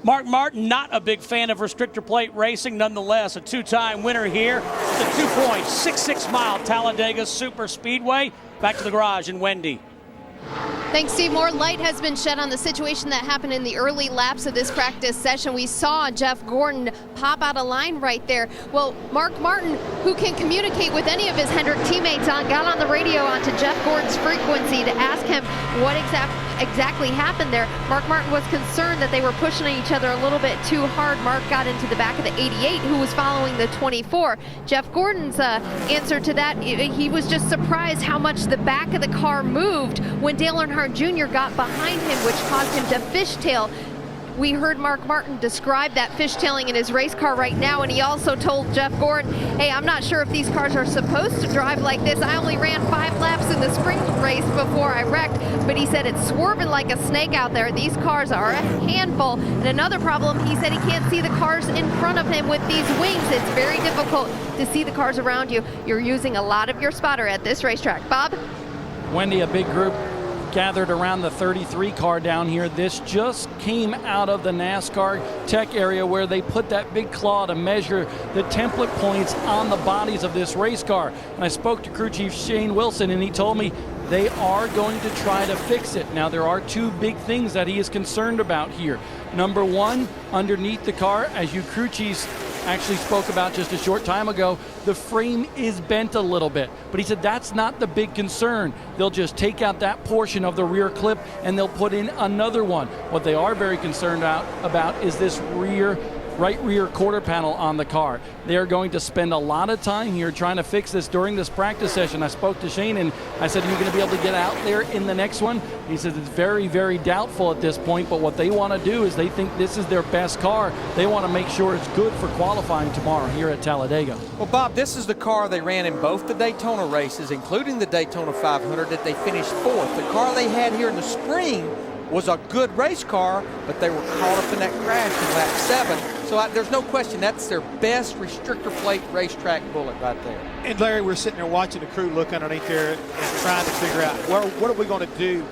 Mark Martin, not a big fan of restrictor plate racing. Nonetheless, a two-time winner here at the 2.66 mile Talladega Super Speedway. Back to the garage and Wendy. Thanks, Steve. More light has been shed on the situation that happened in the early laps of this practice session. We saw Jeff Gordon pop out of line right there. Well, Mark Martin, who can communicate with any of his Hendrick teammates, got on the radio onto Jeff Gordon's frequency to ask him what exactly happened there. Mark Martin was concerned that they were pushing each other a little bit too hard. Mark got into the back of the 88, who was following the 24. Jeff Gordon's answer to that, he was just surprised how much the back of the car moved when Dale Earnhardt Jr. got behind him, which caused him to fishtail. We heard Mark Martin describe that fishtailing in his race car right now, and he also told Jeff Gordon, hey, I'm not sure if these cars are supposed to drive like this. I only ran 5 laps in the spring race before I wrecked, but he said it's swerving like a snake out there. These cars are a handful. And another problem, he said he can't see the cars in front of him with these wings. It's very difficult to see the cars around you. You're using a lot of your spotter at this racetrack. Bob? Wendy, a big group gathered around the 33 car down here. This just came out of the NASCAR tech area where they put that big claw to measure the template points on the bodies of this race car. And I spoke to crew chief Shane Wilson, and he told me they are going to try to fix it. Now, there are 2 big things that he is concerned about here. Number one, underneath the car, as you crew chiefs actually spoke about just a short time ago, the frame is bent a little bit. But he said that's not the big concern. They'll just take out that portion of the rear clip and they'll put in another one. What they are very concerned about is this right rear quarter panel on the car. They are going to spend a lot of time here trying to fix this during this practice session. I spoke to Shane and I said, are you going to be able to get out there in the next one? He says it's very, very doubtful at this point, but what they want to do is they think this is their best car. They want to make sure it's good for qualifying tomorrow here at Talladega. Well, Bob, this is the car they ran in both the Daytona races, including the Daytona 500, that they finished 4th. The car they had here in the spring was a good race car, but they were caught up in that crash in lap 7. So there's no question that's their best restrictor plate racetrack bullet right there. And Larry, we're sitting there watching the crew look underneath there and trying to figure out what are we going to do.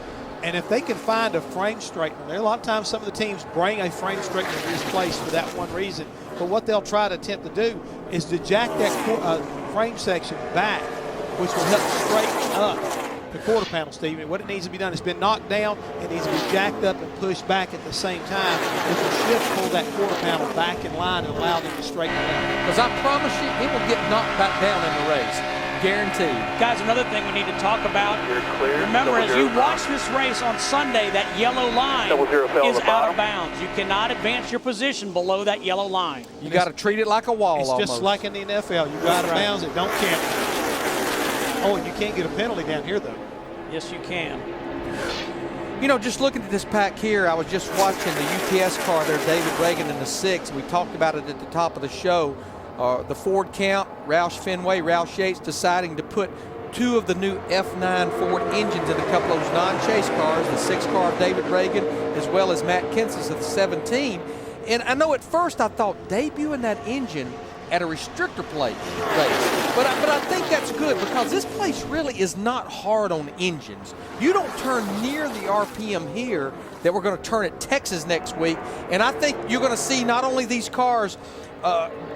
And if they can find a frame straightener, there are a lot of times some of the teams bring a frame straightener to this place for that one reason. But what they'll try to attempt to do is to jack that frame section back, which will help straighten up the quarter panel, Steve. And what it needs to be done, it's been knocked down, it needs to be jacked up and pushed back at the same time. It should pull that quarter panel back in line and allow them to straighten it out. Because I promise you, it will get knocked back down in the race. Guaranteed. Guys, another thing we need to talk about. Remember, as you watch this race on Sunday, that yellow line is out of bounds. You cannot advance your position below that yellow line. You got to treat it like a wall almost. It's just like in the NFL. You got to bounce it, don't count. Oh, and you can't get a penalty down here, though. Yes, you can. You know, just looking at this pack here, I was just watching the UPS car there, David Ragan in the 6. We talked about it at the top of the show. The Ford count, Roush Fenway, Roush Yates deciding to put 2 of the new F9 Ford engines in a couple of those non-chase cars, the 6 car of David Ragan, as well as Matt Kenseth of the 17. And I know at first I thought debuting that engine at a restrictor plate race. But I think that's good because this place really is not hard on engines. You don't turn near the RPM here that we're going to turn at Texas next week. And I think you're going to see not only these cars,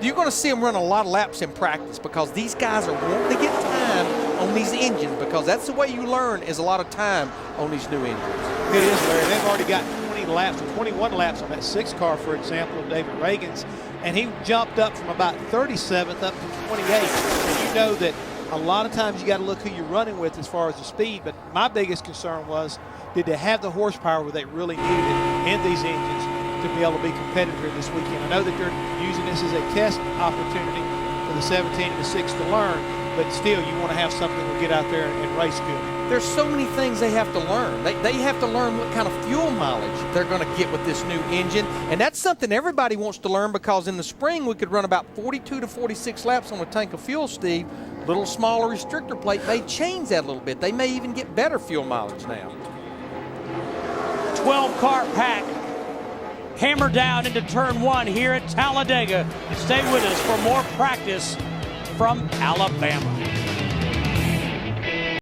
you're going to see them run a lot of laps in practice because these guys are wanting to get time on these engines because that's the way you learn is a lot of time on these new engines. It is, Larry. They've already got 20 laps or 21 laps on that 6 car, for example, of David Ragan's. And he jumped up from about 37th up to 28th. And you know that a lot of times you got to look who you're running with as far as the speed. But my biggest concern was, did they have the horsepower where they really needed in these engines to be able to be competitive this weekend? I know that they're using this as a test opportunity for the 17 and the 6 to learn, but still you want to have something that will get out there and race good. There's so many things they have to learn. They have to learn what kind of fuel mileage they're going to get with this new engine. And that's something everybody wants to learn because in the spring we could run about 42 to 46 laps on a tank of fuel, Steve. Little smaller restrictor plate may change that a little bit. They may even get better fuel mileage now. 12-car pack. Hammer down into turn 1 here at Talladega. Stay with us for more practice from Alabama.